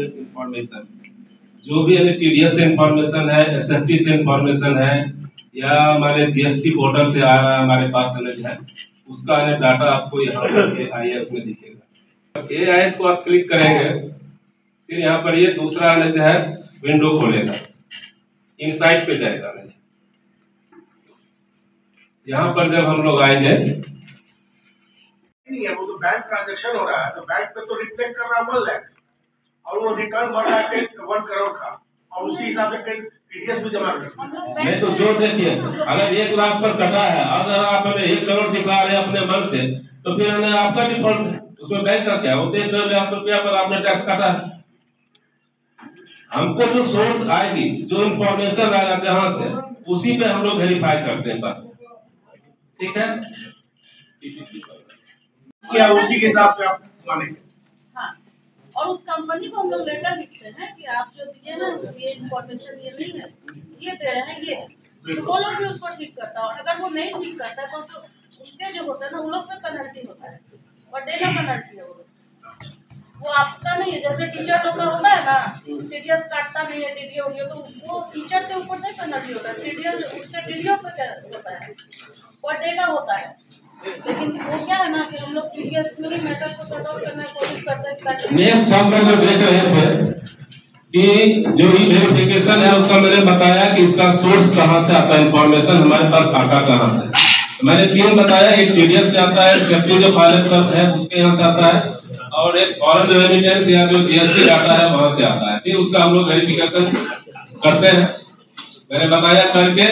Information, जो भी अगर टीडीएस से इंफॉर्मेशन है, एसएफटी से इंफॉर्मेशन है, या हमारे जीएसटी पोर्टल से आ रहा है हमारे पास है, उसका डाटा आपको यहाँ पर एआईएस में दिखेगा। एआईएस को आप क्लिक करेंगे, फिर यहाँ पर ये दूसरा विंडो खोलेगा, इनसाइट पे जाएगा। यहाँ पर जब हम लोग आएंगे, नहीं है, वो तो बैंक ट्रांजैक्शन हो रहा है, तो बैंक पे तो रिफ्लेक्ट कर रहा है 1 लाख और वो रिटर्न भर रहा है 1 करोड़ का, और उसी हिसाब से टीडीएस भी जमा कर। नहीं तो जो देखिए, अगर 1 लाख पर कटा है, अगर आप 1 करोड़ दिखा रहे हैं अपने मन से, तो फिर हमें आपका डिफॉल्ट है, उसमें बैंक का क्या? वो 1 लाख रुपया पर आपने टैक्स काटा है। हमको जो सोर्स आएगी, जो इंफॉर्मेशन आएगा जहां से, उसी पे हम लोग वेरीफाई करते हैं बात, ठीक है? क्या उसी के हिसाब से आप मानेंगे? हाँ, और उस कंपनी को हम लोग लेटर लिखते हैं कि आप जो दिए ना, ये इंफॉर्मेशन ये नहीं है, ये दे रहे हैं, ये तो वो लोग भी उसको ठीक करता है। अगर वो नहीं ठीक करता तो उनके जो होता है ना, उन लोग पे पेनल्टी होता है, और डेटा पेनल्टी है वो आपका नहीं है। जैसे टीचर लोग का होता है ना, टीडीएस काटता नहीं है, टीडीओ हो गया, तो वो टीचर के ऊपर नहीं पेनल्टी होता है, टीडीएस उसके टीडीओ पे होता है, और डेटा होता है। लेकिन वो क्या है ना कि हम लोग टीडीएस में ही मैटर को सॉर्ट आउट करने की कोशिश करते हैं। नेक्स्ट हम लोग देख रहे थे कि जो ई वेरिफिकेशन है, उसका मैंने बताया कि इसका सोर्स कहां से आता है, इंफॉर्मेशन हमारे पास आता कहां से। मैंने 3 बताया, एक टीडीएस से आता है, सेफ्टी जो फाइल है उसके यहाँ से आता है, और एक फॉरेन रेमिटेंस या जो जीएसटी आता है वहां से आता है। फिर उसका हम लोग वेरिफिकेशन करते हैं, मैंने बताया करके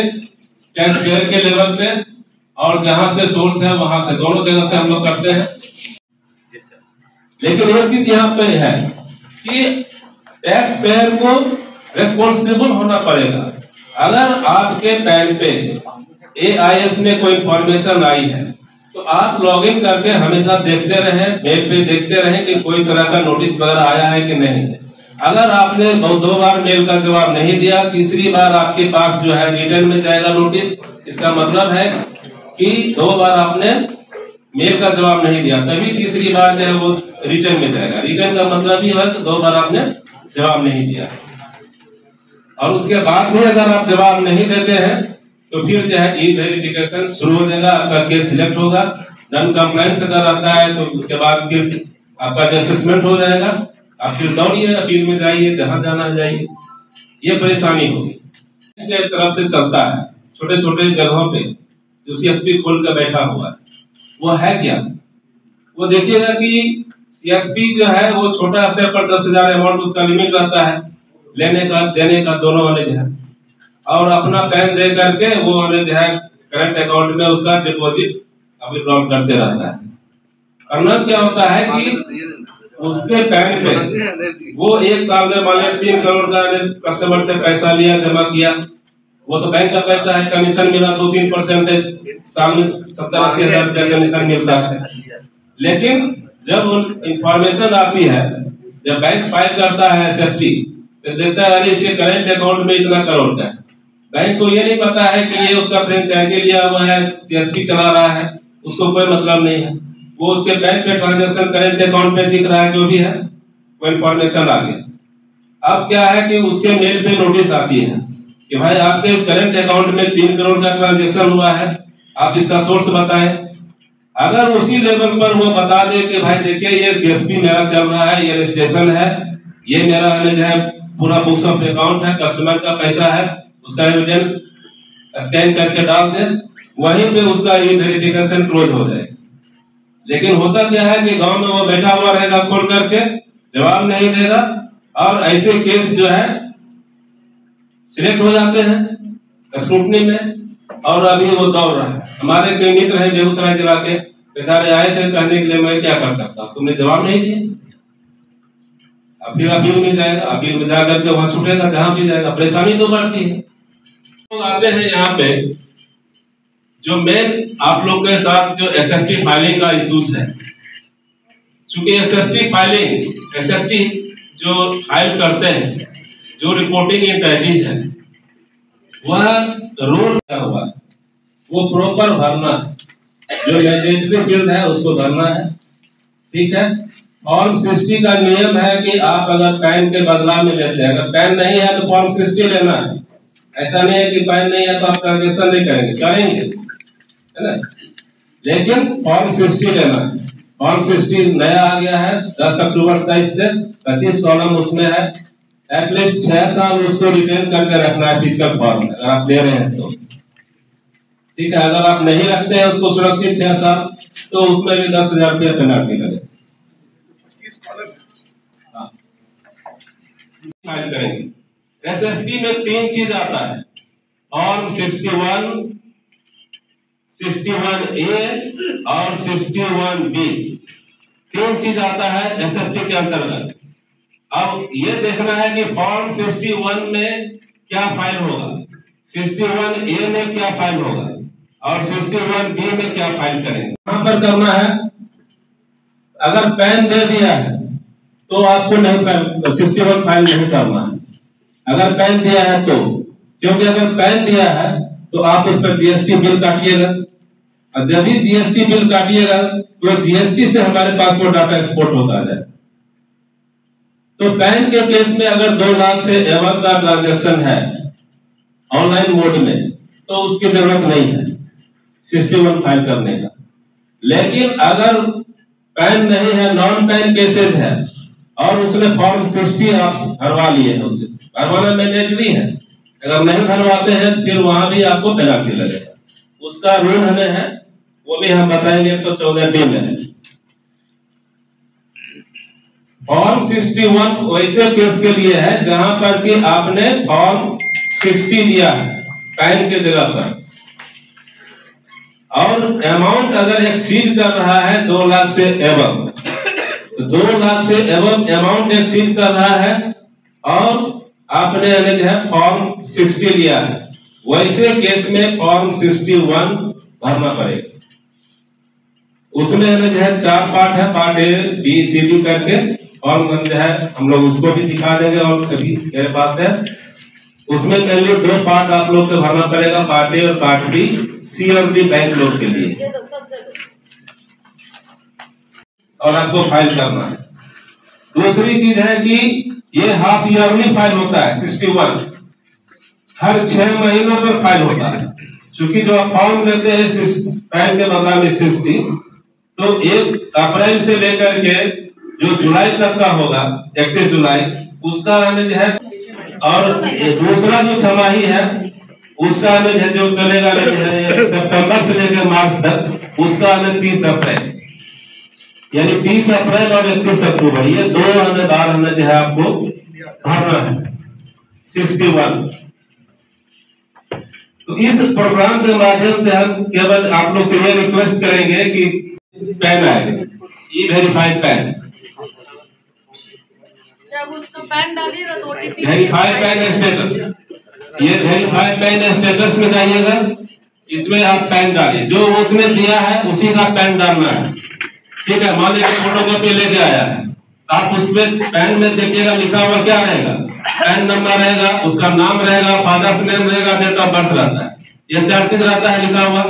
टैक्स पेयर के लेवल पे, और जहां से सोर्स है वहां से, दोनों जगह से हम लोग करते हैं। लेकिन एक चीज यहाँ पे है कि टैक्स पेयर को रेस्पॉन्सिबल होना पड़ेगा। अगर आपके पैन पे एआईएस में कोई इंफॉर्मेशन आई है, तो आप लॉगिन करके हमेशा देखते रहें, मेल पे देखते रहें कि कोई तरह का नोटिस वगैरह आया है कि नहीं। अगर आपने 2 बार मेल का जवाब नहीं दिया, तीसरी बार आपके पास रिटर्न में जाएगा नोटिस। इसका मतलब है कि 2 बार आपने मेल का जवाब नहीं दिया, तभी तीसरी बार वो रिटर्न में जाएगा। रिटर्न का मतलब ही है कि 2 बार आपने जवाब नहीं दिया, और उसके बाद भी अगर आप जवाब नहीं देते हैं तो फिर ई वेरिफिकेशन शुरू हो जाएगा, आपका केस सिलेक्ट होगा। नॉन कंप्लायंस अगर आता है तो उसके बाद फिर आपका असेसमेंट हो जाएगा, आप फिर दौड़िए, अपील में जाइए, जहां जाना जाइए। ये परेशानी होगी के तरफ से चलता है, छोटे छोटे जगहों पे जो सीएसपी खोल कर बैठा हुआ है, वो है क्या? वो देखिएगा कि सीएसपी जो है वो छोटा स्तर पर 10,000 अमाउंट उसका लिमिट रहता है, लेने का देने का दोनों वाले और अपना पैन दे करके वो करंट अकाउंट में उसका डिपॉजिट विड्रॉल करते रहता है। करना क्या होता है कि उसके पैन पे वो 1 साल में मान 3 करोड़ का कस्टमर से पैसा लिया, जमा किया, वो तो बैंक का पैसा है, कमीशन मिला 2-3% साल में 70-80 हजार रुपया कमीशन मिलता है। लेकिन जब इंफॉर्मेशन आती है, जब बैंक फाइल करता है एसएफटी, तो देखता है अरे इसके करंट अकाउंट में इतना करोड़ का है। बैंक को ये नहीं पता है कि ये उसका फ्रेंचाइजी लिया हुआ है, सीएसपी चला रहा है, उसको कोई मतलब नहीं है। वो उसके बैंक पे ट्रांजैक्शन करंट अकाउंट में दिख रहा है, जो भी है वो इंफॉर्मेशन आ गया। अब क्या है कि उसके मेल पे नोटिस आती है कि भाई आपके करंट अकाउंट में 3 करोड़ का ट्रांजैक्शन हुआ है, आप इसका सोर्स बताएं। अगर उसी लेवल पर वो बता दे कि भाई देखिए ये सीएसपी मेरा चल रहा है, ये रजिस्ट्रेशन है, ये मेरा पूरा बुक्स ऑफ अकाउंट है, कस्टमर का पैसा है, उसका एविडेंस स्कैन करके डाल दे, वहीं पे उसका ये वेरिफिकेशन क्लोज हो जाए। लेकिन होता क्या है कि गांव में वो बैठा हुआ रहेगा, खोल करके जवाब नहीं देगा, और ऐसे केस सिलेक्ट हो जाते हैं स्क्रूटनी में, और अभी वो दौड़ रहा है। हमारे कई मित्र हैं बेगूसराय जिला के, बेचारे आए थे कहने के लिए मैं क्या कर सकता हूँ, तुमने जवाब नहीं दिया। अब फिर अपील में जाएगा, अपील में जाकर के वहां छूटेगा, जहां भी जाएगा परेशानी तो बढ़ती है। लोग आते हैं यहाँ पे, जो मेन आप लोग के साथ जो एसएफटी फाइलिंग का इश्यूज है, चूंकि एसएफटी जो फाइल करते हैं, जो रिपोर्टिंग इंटाइटीज है, वह रोल क्या हुआ, वो प्रॉपर भरना है, जो मैंडेटरी फील्ड है उसको भरना है, ठीक है। फॉर्म 60 का नियम है कि आप अगर पैन के बदलाव में लेते हैं, अगर पैन नहीं है तो फॉर्म 60 लेना है। ऐसा नहीं है कि पैन नहीं है तो आप ट्रांजेक्शन नहीं करेंगे, है ना। लेकिन फॉर्म 60 लेना है। फॉर्म 60 नया आ गया है 10 अक्टूबर 23 से, 25 कॉलम उसमें है। एटलीस्ट 6 साल उसको रिटेन करके रखना है फिजिकल फॉर्म, अगर आप ले रहे हैं तो ठीक है। अगर आप नहीं रखते हैं उसको सुरक्षित 6 साल, तो उसमें भी 10,000 रुपया पेनल्टी लगे। फाइल करेंगे। एसएफटी में 3 चीज आता है, फॉर्म 61, 61A और 61B। 3 चीज आता है एसएफटी के अंतर्गत। अब ये देखना है कि फॉर्म 61 में क्या फाइल होगा, 61A में क्या फाइल होगा और 61B में क्या फाइल करेंगे। कहां पर करना है, अगर पैन दे दिया है तो आपको नहीं 61 फाइल नहीं करना है, अगर पैन दिया है तो। क्योंकि अगर पैन दिया है तो आप उस पर जीएसटी बिल काटिएगा, और जब भी जीएसटी बिल काटिएगा तो जीएसटी से हमारे पास वो डाटा एक्सपोर्ट होता है। तो पैन के केस में अगर 2 लाख से एवं का ट्रांजेक्शन है ऑनलाइन मोड में, तो उसकी जरूरत नहीं है 61 फाइल करने का। लेकिन अगर पैन नहीं है, नॉन पैन केसेस है और उसने फॉर्म 60 आप भरवा लिए हैं, उससे भरवाना मैंडेटरी है। अगर नहीं भरवाते हैं फिर वहां भी आपको पेनल्टी लगेगा। उसका रूल हमें है, वो भी हम बताएंगे 114B में। फॉर्म 61 वैसे केस के लिए है जहां पर कि आपने फॉर्म 60 लिया है पैन के जगह पर, और अमाउंट अगर एक्सीड कर रहा है 2 लाख से एवं, तो 2 लाख से एवं अमाउंट एक्सीड कर रहा है और आपने जो है फॉर्म 60 लिया है, वैसे केस में फॉर्म 61 भरना पड़ेगा। उसमें जो है 4 पार्ट है, part A B C D करके, और जो है हम लोग उसको भी दिखा देंगे और कभी मेरे पास है। उसमें पहले 2 पार्ट आप लोग को भरना पड़ेगा, पार्ट ए और पार्ट बी, सी और डी बैंक लोग के लिए, और आपको फाइल करना है। दूसरी चीज है कि ये हाफ ईयरली फाइल होता है 61, हर 6 महीनों पर फाइल होता है। क्योंकि जो आप फॉर्म लेते हैं पैन के बदला में 60, तो 1 अप्रैल से लेकर के जो जुलाई तक का होगा 31 जुलाई उसका हमें जो है, और दूसरा जो छमाही है उसका हमें जो चलेगा सितंबर से लेकर मार्च तक, उसका हमें 30 अप्रैल, यानी 30 अप्रैल और 31 अक्टूबर, ये 2 हमें बार हमें जो है आपको भरना है 61। तो इस प्रोग्राम के माध्यम से हम केवल आप लोग से ये रिक्वेस्ट करेंगे कि पैन आए, ई वेरीफाइड पैन, जब उसको पैन डालिएगा तो ओटीपी वेरीफाइड पैन स्टेटस, ये वेरीफाइड पैन स्टेटस में जाइएगा, इसमें आप पैन डालिए, जो उसमें दिया है उसी का पैन डालना है। ठीक है, मान लीजिए फोटोकॉपी लेके आया है, आप उसमें पैन में देखिएगा लिखा हुआ क्या रहेगा, पैन नंबर रहेगा, उसका नाम रहेगा, फादर्स नेम रहेगा, डेट ऑफ बर्थ रहता है, ये 4 चीज रहता है लिखा हुआ।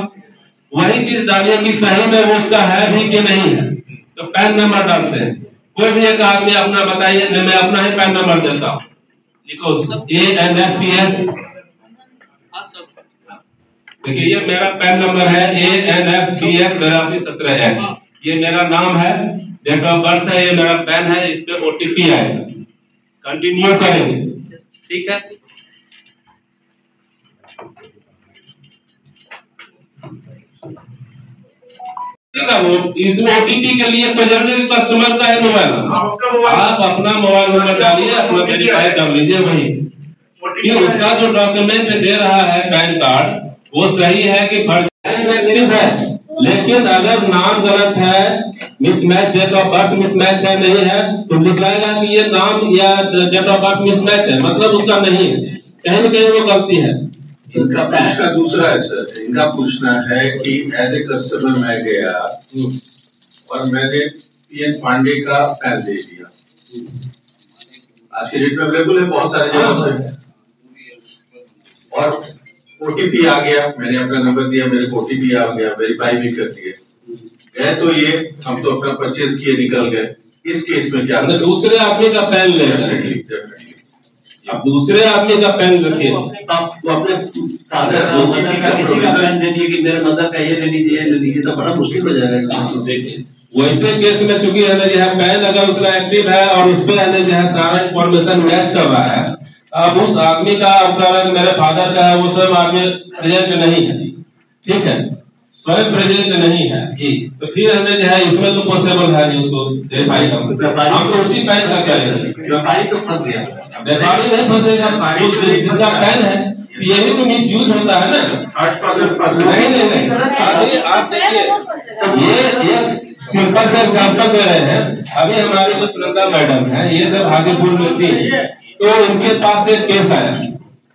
वही चीज डालिए कि सही में वो उसका है भी कि नहीं है। तो पैन नंबर डालते हैं, कोई भी एक आदमी अपना बताइए, मैं अपना ही पैन नंबर देता हूँ, लिखो ANFPS। देखिए ये मेरा पैन नंबर है ANFPS 8217H, ये मेरा नाम है, डेट ऑफ बर्थ है, ये मेरा पैन है, इस पे OTP आएगा। कंटिन्यू करेंगे, ठीक है। वो इसमें OTP के लिए पजरने कस्टमर का है मोबाइल, आप अपना मोबाइल नंबर डालिए, अपना वेरीफाई कर लीजिए वही, कि उसका जो डॉक्यूमेंट दे रहा है पैन कार्ड वो सही है कि फर्जी है। लेकिन अगर नाम गलत है, mismatch, date of birth mismatch है, नहीं है, तो लिखाएगा कि ये नाम या डेट ऑफ बर्थ मिसमैच है, मतलब उसका नहीं है, कहीं न कहीं वो गलती है। इनका पूछना दूसरा है सर, इनका पूछना है कि एज ए कस्टमर मैं गया और मैंने पीएन पांडे का पैन दे दिया, आज के डेट में अवेलेबल है बहुत सारे जगह पे, और OTP आ गया, मैंने अपना नंबर दिया, मेरे को OTP आ गया, वेरीफाई भी कर दिए गए, तो ये हम तो अपना परचेज किए निकल गए, इस केस में क्या हमने दूसरे आदमी का पैन ले रहे, अब दूसरे आदमी का पैन रखिए, आप तो अपने फादर का किसी का पैन दे दिए कि मेरे मदर का ये ले लीजिए, तो बड़ा मुश्किल हो जाएगा। देखिए वैसे केस में चूंकि है जो है पैन अगर उसका एक्टिव है और उस पर जो है सारा इंफॉर्मेशन मैच कर रहा है, अब उस आदमी का मेरे फादर का है वो स्वयं आदमी प्रेजेंट नहीं है, ठीक है, स्वयं प्रेजेंट नहीं है जी, तो फिर हमें जो है इसमें तो पॉसिबल है नहीं उसको वेरीफाई करना, हम तो उसी पैन का करेंगे। व्यापारी तो फंस गया, व्यापारी नहीं फंसेगा, जिसका पैन है यही तो मिस यूज होता है ना। नहीं आप देखिए ये सिंपल से एग्जाम्पल दे रहे हैं। अभी हमारी जो सुनंदा मैडम है ये जब हाजीपुर में थी तो उनके पास एक केस आया,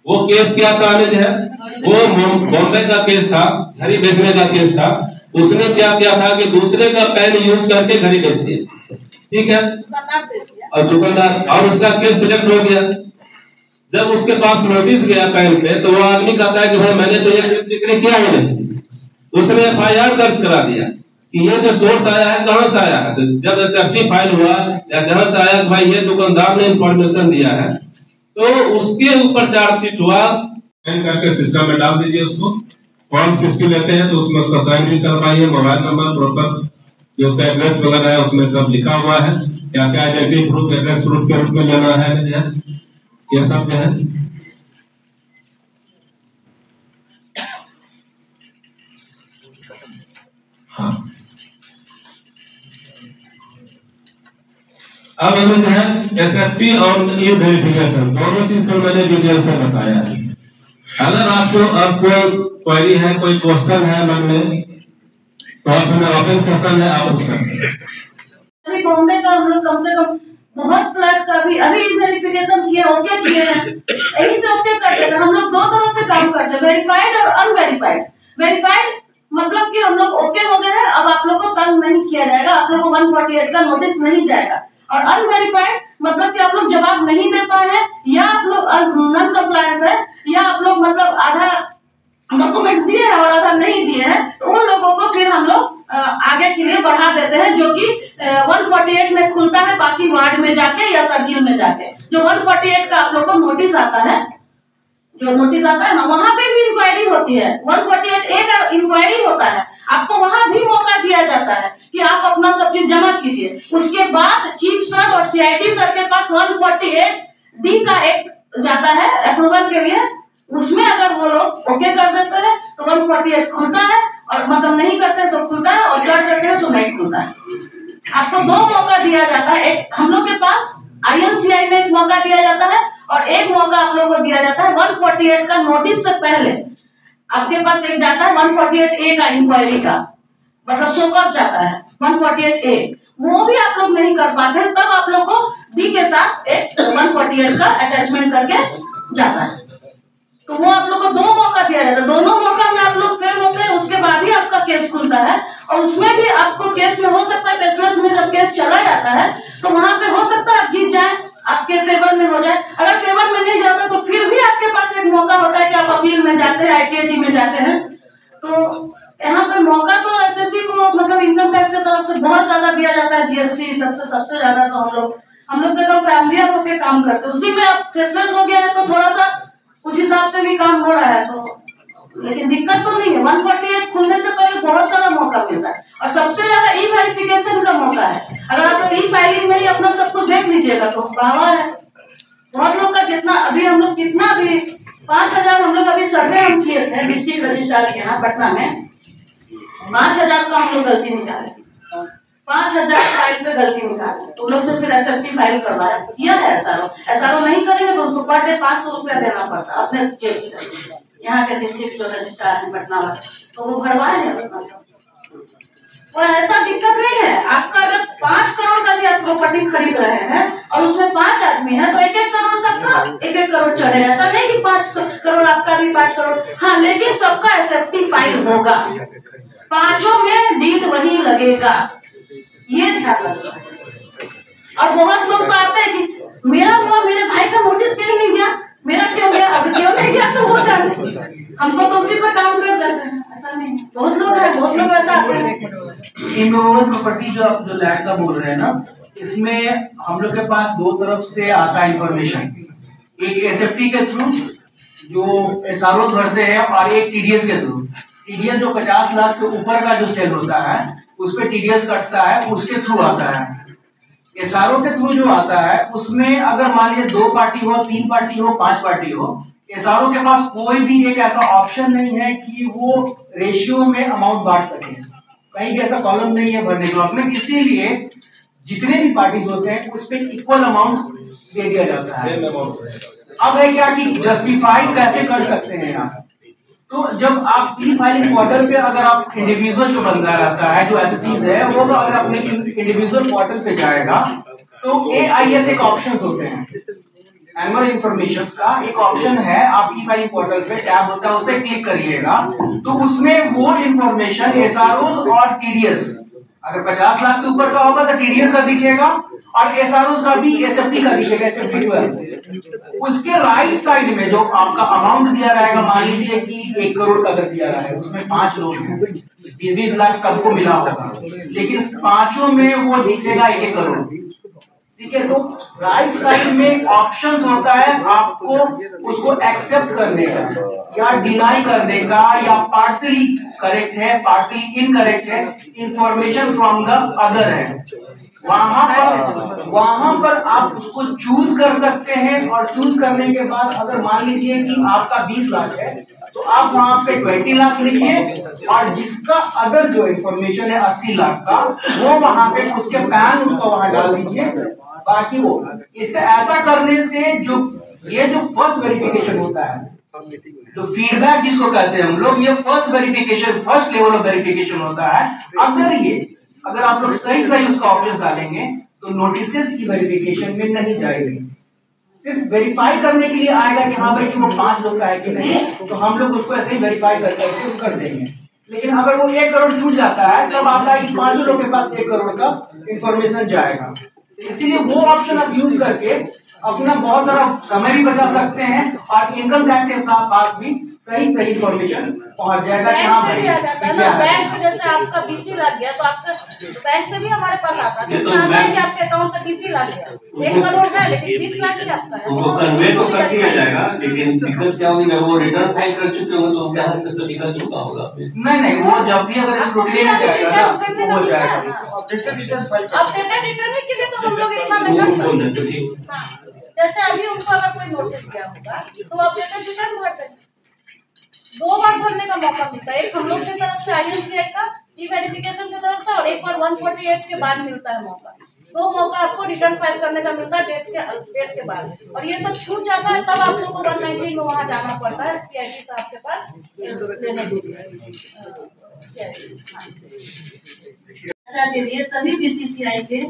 वो केस क्या था जो है वो बॉम्बे का केस था, घड़ी बेचने का केस था। उसने क्या किया था कि दूसरे का पैन यूज करके घड़ी बेच दी, ठीक है, और दुकानदार, और उसका केस सिलेक्ट हो गया। जब उसके पास नोटिस गया पैन पे तो वो आदमी कहता है कि भाई मैंने तो ये बिक्री किया ही नहीं। उसने FIR दर्ज करा दिया कि ये जो सोर्स आया है कहाँ से आया है। तो जब SFT फाइल हुआ या जहां से आया भाई ये दुकानदार ने इंफॉर्मेशन दिया है तो उसके ऊपर चार्जशीट हुआ। साइन करके सिस्टम में डाल दीजिए उसको, फॉर्म 60 लेते हैं तो उसमें उसका साइन भी करवाइए, मोबाइल नंबर प्रॉपर जो उसका एड्रेस वगैरह है उसमें सब लिखा हुआ है, क्या क्या आइडेंटिटी प्रूफ एड्रेस प्रूफ के रूप में लेना है, ये सब जो है। हाँ अब हमें जो है SFT और ये वेरिफिकेशन दोनों चीज को मैंने डिटेल से बताया है। अगर आपको अब कोई क्वेरी है, कोई क्वेश्चन है मन में, तो आप हमें ओपन सेशन है, आप पूछ सकते हैं। अभी बॉम्बे का हम लोग कम से कम बहुत फ्लैट का भी अभी वेरिफिकेशन किए, ओके किए हैं, यही से ओके करते हैं। हम लोग दो तरह से काम करते हैं, वेरीफाइड और अनवेरीफाइड। वेरीफाइड मतलब कि हम लोग ओके हो गए हैं, अब आप लोग को तंग नहीं किया जाएगा, आप लोग को 148 का नोटिस नहीं जाएगा। और अनवेरीफाइड मतलब कि आप लोग जवाब नहीं दे पाए हैं, या आप लोग नॉन कंप्लायंस है, या आप लोग मतलब आधा डॉक्यूमेंट दिए हैं और आधा नहीं दिए हैं, तो उन लोगों को फिर हम लोग आगे के लिए बढ़ा देते हैं, जो कि 148 में खुलता है, बाकी वार्ड में जाके या सर्किल में जाके जो 148 का आप लोग को नोटिस आता है, जो नोटिस आता है ना, वहाँ पे भी इंक्वायरी होती है। 148A का इंक्वायरी होता है, आपको वहाँ भी मौका दिया जाता है कि आप अपना सब चीज जमा कीजिए। उसके बाद चीफ सर और CID सर के पास 148D का एक जाता है अप्रूवल के लिए, उसमें अगर वो लोग ओके कर देते हैं तो 148 खुलता है, और मतलब नहीं करते तो खुलता है, और कर देते हैं तो नहीं खुलता है। आपको दो मौका दिया जाता है, एक हम लोग के पास INCI में एक मौका दिया जाता है और एक मौका आप लोगों को दिया जाता है 148 का नोटिस से पहले। आपके पास एक जाता है 148A का इंक्वायरी का, मतलब शोकॉज जाता है 148A, वो भी आप लोग नहीं कर पाते, तब आप लोग को D के साथ एक 148 का अटैचमेंट करके जाता है। तो वो आप लोग को दो मौका दिया जाता है, दोनों मौका में आप लोग फेल होते हैं, उसके बाद ही आपका केस खुलता है। और उसमें भी आपको केस में हो सकता है पेशलेस में जब केस चला जाता है तो वहां पे हो सकता है आप जीत जाए, आपके फेवर में हो जाए। अगर फेवर में नहीं जाता तो फिर भी आपके पास एक मौका होता है कि आप अपील में जाते हैं, ITAT में जाते हैं। तो यहाँ पे मौका तो SSC को मतलब इनकम टैक्स की तरफ से बहुत ज्यादा दिया जाता है, GST सबसे ज्यादा। तो हम लोग तो फैमिली होकर काम करते हैं, उसी में आप फेसलेस हो गया है तो थोड़ा सा उस हिसाब से भी काम हो रहा है, तो लेकिन दिक्कत तो नहीं है। 148 खुलने से पहले बहुत सारा मौका मिलता है, और सबसे ज्यादा E-वेरिफिकेशन का मौका है। अगर आप लोग E-फाइलिंग में ही अपना सब कुछ देख लीजिएगा तो बाबा है। बहुत लोग का जितना अभी हम लोग कितना भी 5000 हम लोग अभी सर्वे हम किए थे डिस्ट्रिक्ट रजिस्ट्रार के यहाँ पटना में, 5000 का हम लोग गलती निकाले, 5000 फाइल पे गलती निकाली, तो लोग से फिर SFT फाइल करवाया किया है। SRO नहीं करेंगे तो उसको पर डे 500 रुपया देना पड़ता है अपने जेब से। यहाँ के डिस्ट्रिक्ट जो रजिस्ट्रार है पटना वाले, तो वो भरवाए हैं। और ऐसा दिक्कत नहीं है, आपका अगर 5 करोड़ का भी आप प्रॉपर्टी खरीद रहे हैं और उसमें 5 आदमी है तो 1-1 करोड़ सबका 1-1 करोड़ चलेगा। ऐसा नहीं कि 5 करोड़ आपका भी 5 करोड़, हाँ, लेकिन सबका SFT फाइल होगा, पांचों में डीड वही लगेगा, ये ध्यान रखना। और बहुत लोग तो आते हैं कि मेरा हुआ, मेरे भाई का नोटिस क्यों नहीं गया, मेरा क्यों गया, अब क्यों नहीं गया, तो हो जाए हमको तो उसी पे काम कर देते हैं। ऐसा नहीं, बहुत लोग है, बहुत लोग ऐसा आते हैं। इमूवेबल प्रॉपर्टी जो आप जो लैंड का बोल रहे हैं ना, इसमें हम लोग के पास दो तरफ से आता है इंफॉर्मेशन, एक एसएफटी के थ्रू जो एसआरओ भरते हैं और एक टीडीएस के थ्रू। टीडीएस जो 50 लाख से ऊपर का जो सेल होता है उस पर टीडीएस कटता है, उसके थ्रू आता है। एसआरओ के थ्रू जो आता है उसमें अगर मान लीजिए 2 पार्टी हो, 3 पार्टी हो, 5 पार्टी हो, एसआरओ के पास कोई भी एक ऐसा ऑप्शन नहीं है कि वो रेशियो में अमाउंट बांट सके, कहीं भी ऐसा कॉलम नहीं है भरने के में। इसीलिए जितने भी पार्टीज होते हैं उस पर इक्वल अमाउंट दे दिया जाता है। अब है क्या कि जस्टिफाई कैसे कर सकते हैं आप, तो जब आप ई फाइलिंग पोर्टल पे अगर आप इंडिविजुअल जो बंदा रहता है जो एसएससीज है वो अगर अपने इंडिविजुअल पोर्टल पे जाएगा तो एआईएस एक ऑप्शन होते हैं, एनुअल इंफॉर्मेशन का एक ऑप्शन है। आप ई फाइलिंग पोर्टल पे टैब होता है, उस पर क्लिक करिएगा तो उसमें वो इंफॉर्मेशन एसआरओ और टीडीएस, अगर 50 लाख से ऊपर का होगा तो टीडीएस का दिखेगा और एसआरओ का भी एसएफटी का दिखेगा, एसएफटी 12। उसके राइट साइड में जो आपका अमाउंट दिया रहेगा, मान लीजिए कि 1 करोड़ का अगर दिया रहा है, उसमें 5 लोग हैं, 20-20 लाख सबको मिला होगा, लेकिन पांचों में वो दिखेगा 1-1 करोड़। ठीक है, तो राइट साइड में ऑप्शंस होता है आपको उसको एक्सेप्ट करने का या डिनाई करने का, या पार्शियली करेक्ट है, पार्शियली इनकरेक्ट है, इंफॉर्मेशन फ्रॉम द अदर है। वहां पर आप उसको चूज कर सकते हैं और चूज करने के बाद अगर मान लीजिए कि आपका 20 लाख है तो आप वहां पे 20 लाख लिखिए और जिसका अदर जो इंफॉर्मेशन है 80 लाख का वो वहां पे उसके पैन उसको वहां डाल दीजिए। बाकी वो इससे ऐसा करने से जो ये जो फर्स्ट वेरिफिकेशन होता है, जो फीडबैक जिसको कहते हैं हम लोग, ये first verification, first level of verification होता है। अगर आप लोग सही उसका ऑप्शन डालेंगे तो नोटिसेस की वेरिफिकेशन में नहीं जाएगी, सिर्फ वेरीफाई करने के लिए आएगा कि हाँ भाई वो 5 लोग का है कि नहीं, तो हम लोग उसको ऐसे ही वेरीफाई करके कर देंगे। लेकिन अगर वो 1 करोड़ छूट जाता है तब आपका 5 लोग के पास 1 करोड़ का इंफॉर्मेशन जाएगा। इसीलिए वो ऑप्शन आप यूज करके अपना बहुत सारा समय भी बचा सकते हैं और इनकम टैक्स के पास भी सही इंफॉर्मेशन पहुंच जाएगा। बैंक से भी आ जाता है ना, बैंक से जैसे आपका बीसी लग गया तो आपका बैंक से भी हमारे पास आता है, कि आपके अकाउंट से बीसी लग गया, 1 करोड़ है लेकिन 20 लाख ही आपका है, वो कन्वे तो कर दिया जाएगा। लेकिन दिक्कत क्या होगी, वो रिटर्न फाइल कर चुके होंगे तो क्या हद तक निकल चुका होगा। नहीं, वो जब भी अगर स्क्रूटनी में जाएगा ना हो जाएगा। अपडेटेड रिटर्न के लिए तो हम लोग इतना मेहनत करते हैं। जैसे अभी उनको अगर कोई नोटिस गया होगा तो अपडेटेड रिटर्न भरते हैं, 2 बार भरने का मौका मिलता है, एक हम लोग की तरफ से आईएनसीआई का ई वेरिफिकेशन की तरफ से और एक बार 148 के बाद मिलता है मौका। 2 मौका आपको रिटर्न फाइल करने का मिलता है डेट के बाद, और ये सब छूट जाता है तब आप लोग को 119 में वहाँ जाना पड़ता है सीआईडी साहब के पास लेने के लिए। सभी बीसीसीआई के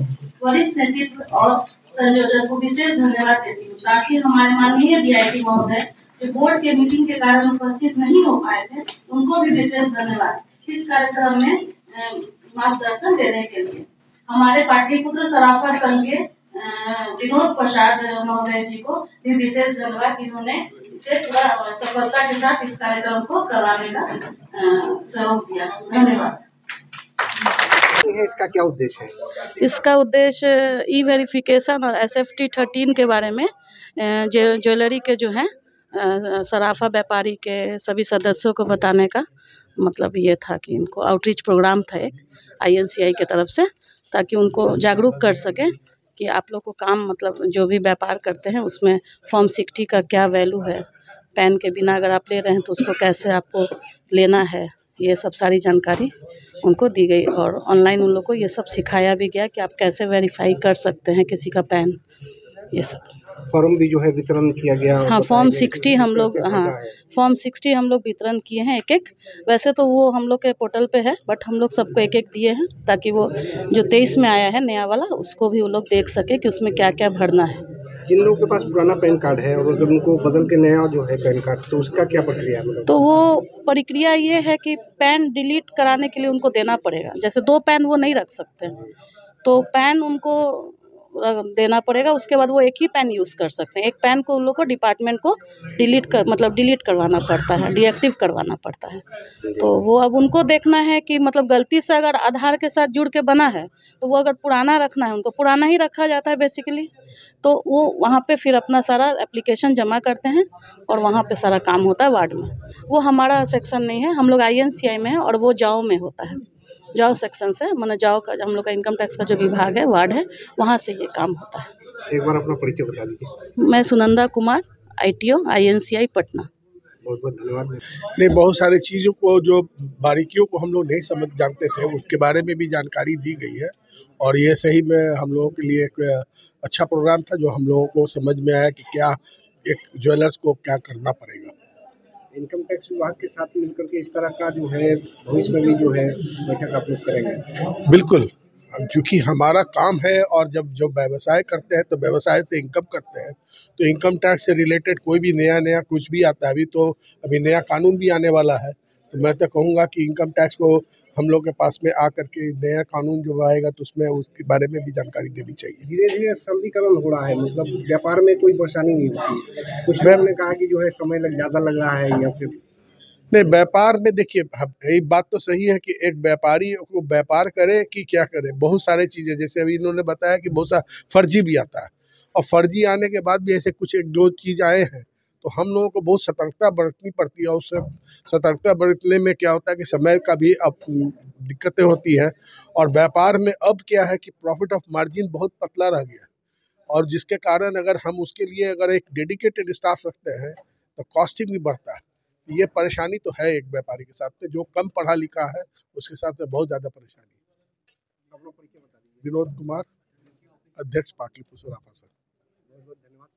वरिष्ठ नेतृत्व और संयोजक को विशेष धन्यवाद देती हूँ। साथ ही हमारे माननीय डीआईटी महोदय जो बोर्ड के मीटिंग के कारण उपस्थित नहीं हो पाए थे, उनको भी विशेष धन्यवाद इस कार्यक्रम में मार्गदर्शन देने के लिए। हमारे पाटलिपुत्र सराफा संघ के विनोद प्रसाद महोदय जी को भी विशेष धन्यवाद, इन्होंने इसे पूरा सफलता के साथ इस कार्यक्रम को करवाने का सहयोग दिया। धन्यवाद। इसका क्या उद्देश्य है? इसका उद्देश्य ई वेरिफिकेशन और SFT 13 के बारे में ज्वेलरी के जो हैं सराफा व्यापारी के सभी सदस्यों को बताने का मतलब ये था कि इनको आउटरीच प्रोग्राम था एक INCI के तरफ से, ताकि उनको जागरूक कर सकें कि आप लोग को काम मतलब जो भी व्यापार करते हैं उसमें फॉर्म 60 का क्या वैल्यू है, पैन के बिना अगर आप ले रहे हैं तो उसको कैसे आपको लेना है, ये सब सारी जानकारी उनको दी गई। और ऑनलाइन उन लोग को ये सब सिखाया भी गया कि आप कैसे वेरीफाई कर सकते हैं किसी का पैन, ये सब फॉर्म भी जो है वितरण किया गया। हाँ, फॉर्म 60 हम लोग फॉर्म 60 हम लोग वितरण किए हैं एक। वैसे तो वो हम लोग के पोर्टल पे है, बट हम लोग सबको एक दिए हैं ताकि वो जो 23 में आया है नया वाला उसको भी वो लोग देख सके कि उसमें क्या क्या भरना है। जिन लोगों के पास पुराना पैन कार्ड है और अगर उनको बदल के नया जो है पैन कार्ड, तो उसका क्या प्रक्रिया है? तो वो प्रक्रिया ये है कि पैन डिलीट कराने के लिए उनको देना पड़ेगा। जैसे 2 पैन वो नहीं रख सकते, तो पैन उनको देना पड़ेगा। उसके बाद वो एक ही पेन यूज़ कर सकते हैं। एक पेन को उन लोग को डिपार्टमेंट को डिलीट करवाना पड़ता है, डीएक्टिव करवाना पड़ता है। तो वो अब उनको देखना है कि मतलब गलती से अगर आधार के साथ जुड़ के बना है तो वो अगर पुराना रखना है उनको पुराना ही रखा जाता है बेसिकली। तो वो वहाँ पे फिर अपना सारा एप्लीकेशन जमा करते हैं और वहाँ पे सारा काम होता है वार्ड में। वो हमारा सेक्शन नहीं है, हम लोग INCI में है और वो जाओ में होता है। जाओ सेक्शन से माने जाओ का हम लोग का इनकम टैक्स का जो विभाग है वार्ड है वहाँ से ये काम होता है। एक बार अपना परिचय बता दीजिए। मैं सुनंदा कुमार ITO INCI पटना। बहुत बहुत धन्यवाद। नहीं, बहुत सारी चीज़ों को जो बारीकियों को हम लोग नहीं समझ जानते थे उसके बारे में भी जानकारी दी गई है और ये सही में हम लोगों के लिए एक अच्छा प्रोग्राम था जो हम लोगों को समझ में आया कि क्या एक ज्वेलर्स को क्या करना पड़ेगा। इनकम टैक्स विभाग के साथ मिलकर के इस तरह का जो है भविष्य में भी जो है बैठक आप लोग करेंगे? बिल्कुल, क्योंकि हमारा काम है और जब व्यवसाय करते हैं तो व्यवसाय से इनकम करते हैं तो इनकम टैक्स से रिलेटेड कोई भी नया कुछ भी आता है। अभी नया कानून भी आने वाला है तो मैं तो कहूँगा कि इनकम टैक्स को हम लोग के पास में आकर के नया कानून जो आएगा तो उसमें उसके बारे में भी जानकारी देनी चाहिए। धीरे धीरे सरलीकरण हो रहा है, मतलब व्यापार में कोई परेशानी नहीं होती। कुछ लोगों ने कहा कि जो है समय ज़्यादा लग रहा है या फिर नहीं, व्यापार में देखिए एक बात तो सही है कि एक व्यापारी को व्यापार करे कि क्या करे, बहुत सारी चीज़ें जैसे अभी इन्होंने बताया कि बहुत सा फर्जी भी आता है और फर्जी आने के बाद भी ऐसे कुछ एक दो चीज़ आए हैं तो हम लोगों को बहुत सतर्कता बरतनी पड़ती है। और उससे सतर्कता बरतने में क्या होता है कि समय का भी अब दिक्कतें होती हैं और व्यापार में अब क्या है कि प्रॉफिट ऑफ मार्जिन बहुत पतला रह गया और जिसके कारण अगर हम उसके लिए अगर एक डेडिकेटेड स्टाफ रखते हैं तो कॉस्टिंग भी बढ़ता है। ये परेशानी तो है एक व्यापारी के साथ में जो कम पढ़ा लिखा है उसके साथ में बहुत ज़्यादा परेशानी है। विनोद कुमार, अध्यक्ष पाटलिपुत्र सराफा सर। बहुत बहुत धन्यवाद।